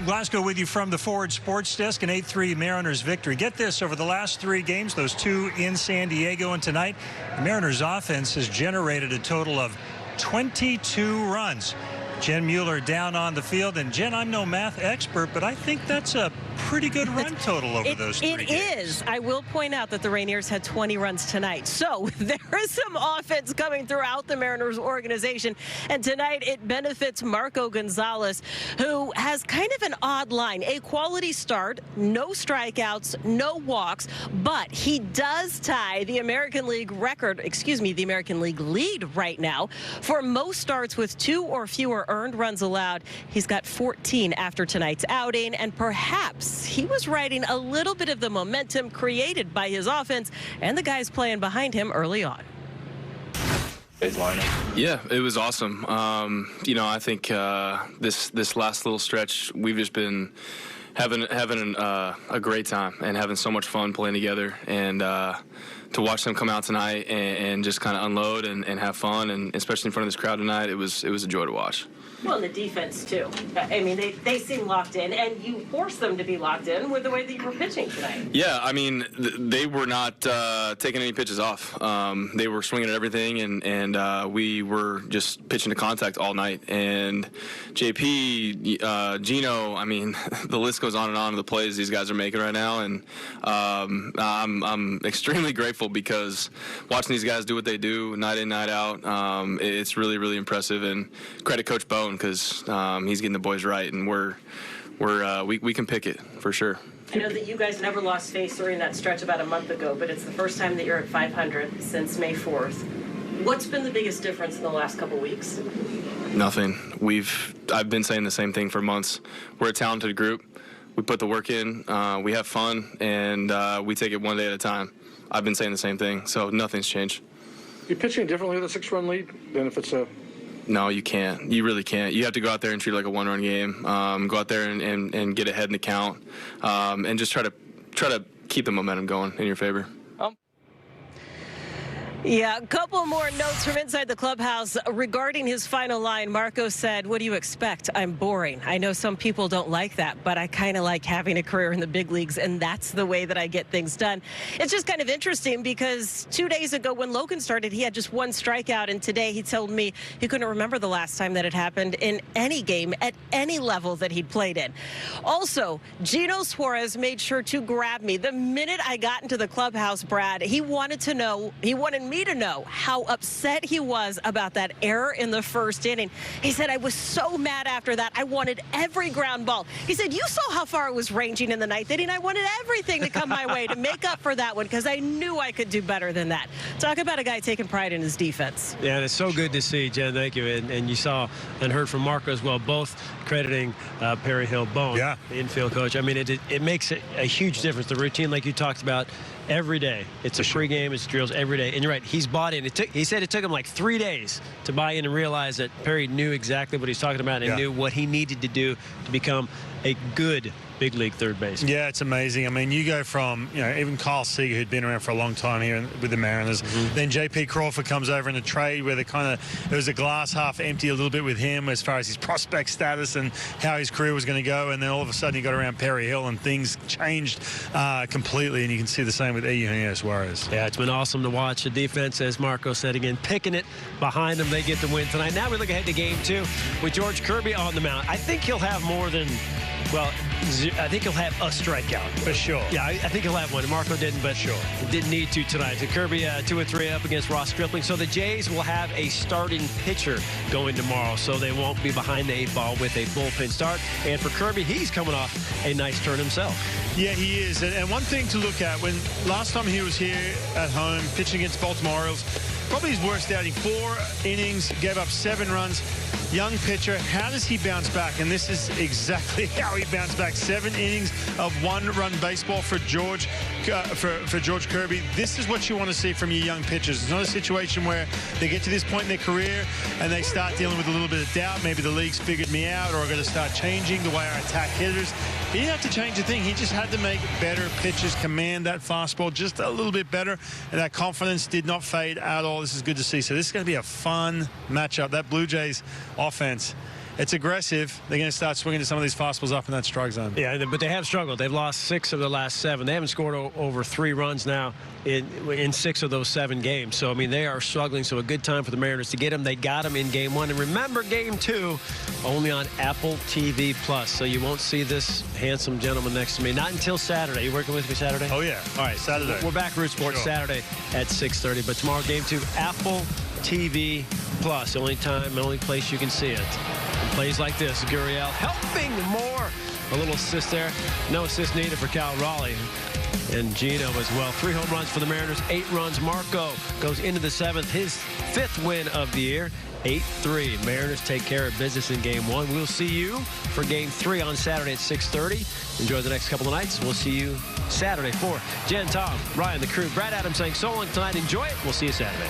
Glasgow with you from the Forward Sports Desk. An 8-3 Mariners victory. Get this, over the last 3 games, those 2 in San Diego and tonight, the Mariners offense has generated a total of 22 runs. Jen Mueller down on the field. And, Jen, I'm no math expert, but I think that's a pretty good run total over those 3 games. It is. I will point out that the Rainiers had 20 runs tonight. So there is some offense coming throughout the Mariners organization. And tonight it benefits Marco Gonzales, who has kind of an odd line. A quality start, no strikeouts, no walks, but he does tie the American League record, the American League lead right now for most starts with 2 or fewer earned runs allowed. He's got 14 after tonight's outing, and perhaps he was riding a little bit of the momentum created by his offense and the guys playing behind him early on. Yeah, it was awesome. I think this last little stretch, we've just been having a great time and having so much fun playing together. And to watch them come out tonight and just kind of unload and have fun, and especially in front of this crowd tonight, it was a joy to watch. Well, the defense, too. I mean, they seem locked in, and you forced them to be locked in with the way that you were pitching tonight. Yeah, I mean, they were not taking any pitches off. They were swinging at everything, and we were just pitching to contact all night. And JP, Gino, I mean, the list goes on and on of the plays these guys are making right now, and I'm extremely grateful because watching these guys do what they do night in, night out, it's really, really impressive. And credit Coach Bone, because he's getting the boys right, and we can pick it for sure. I know that you guys never lost face during that stretch about a month ago, but it's the first time that you're at 500 since May 4th. What's been the biggest difference in the last couple weeks? Nothing. I've been saying the same thing for months. We're a talented group. We put the work in. We have fun, and we take it one day at a time. I've been saying the same thing, so nothing's changed. You're pitching differently with a 6-run lead than if it's a... No, you can't. You really can't. You have to go out there and treat it like a 1-run game. Go out there and get ahead in the count, and just try to keep the momentum going in your favor. Yeah, a couple more notes from inside the clubhouse regarding his final line. Marco said, "What do you expect? I'm boring. I know some people don't like that, but I kind of like having a career in the big leagues, and that's the way that I get things done." It's just kind of interesting because 2 days ago when Logan started, he had just 1 strikeout, and today he told me he couldn't remember the last time that it happened in any game at any level that he'd played in. Also, Gino Suarez made sure to grab me the minute I got into the clubhouse, Brad. He wanted me to know how upset he was about that error in the first inning. He said, "I was so mad after that. I wanted every ground ball." He said, "You saw how far it was ranging in the 9th inning. I wanted everything to come my way to make up for that one because I knew I could do better than that." Talk about a guy taking pride in his defense. Yeah, and it's so good to see, Jen. Thank you. And you saw and heard from Marco as well, both crediting Perry Hill Bone, the infield coach. I mean, it makes a huge difference. The routine, like you talked about, every day. It's a pregame, it's drills every day. And you're right, he's bought in. He said it took him like 3 days to buy in and realize that Perry knew exactly what he's talking about and knew what he needed to do to become a good big league third baseman. Yeah, it's amazing. I mean, you go from, even Kyle Seager, who'd been around for a long time here with the Mariners. Then J.P. Crawford comes over in a trade where it was a glass half empty a little bit with him as far as his prospect status and how his career was going to go. And then all of a sudden he got around Perry Hill and things changed completely. And you can see the same with Eugenio Suarez. Yeah, it's been awesome to watch. The defense, as Marco said again, picking it behind them. They get the win tonight. Now we look ahead to game 2 with George Kirby on the mound. I think he'll have more than... Well, I think he'll have a strikeout. For sure. Yeah, I think he'll have one. Marco didn't, but he didn't need to tonight. So Kirby 2-3 up against Ross Stripling. So the Jays will have a starting pitcher going tomorrow, so they won't be behind the 8 ball with a bullpen start. And for Kirby, he's coming off a nice turn himself. Yeah, he is. And one thing to look at, when last time he was here at home pitching against Baltimore Orioles, probably his worst outing. 4 innings, gave up 7 runs. Young pitcher, how does he bounce back? And this is exactly how he bounced back. 7 innings of 1-run baseball for George Kirby. This is what you want to see from your young pitchers. It's not a situation where they get to this point in their career and they start dealing with a little bit of doubt. Maybe the league's figured me out, or I've got to start changing the way I attack hitters. He didn't have to change a thing. He just had to make better pitches, command that fastball just a little bit better, and that confidence did not fade at all. This is good to see. So this is going to be a fun matchup. That Blue Jays offense It's aggressive. They're going to start swinging to some of these fastballs up in that strike zone. Yeah, but they have struggled. They've lost 6 of the last 7. They haven't scored over 3 runs now in 6 of those 7 games. So, I mean, they are struggling. So a good time for the Mariners to get them. They got them in Game 1. And remember, Game 2, only on Apple TV+. So you won't see this handsome gentleman next to me. Not until Saturday. You working with me Saturday? Oh, yeah. All right. Saturday. We're back Root Sports Saturday at 6:30. But tomorrow, Game 2, Apple TV+. Only place you can see it. And plays like this. Gurriel helping more. A little assist there. No assist needed for Cal Raleigh. And Gino as well. 3 home runs for the Mariners, 8 runs. Marco goes into the 7th, his 5th win of the year. 8-3. Mariners take care of business in Game 1. We'll see you for Game 3 on Saturday at 6:30. Enjoy the next couple of nights. We'll see you Saturday for Jen, Tom, Ryan, the crew. Brad Adams saying so long tonight. Enjoy it. We'll see you Saturday.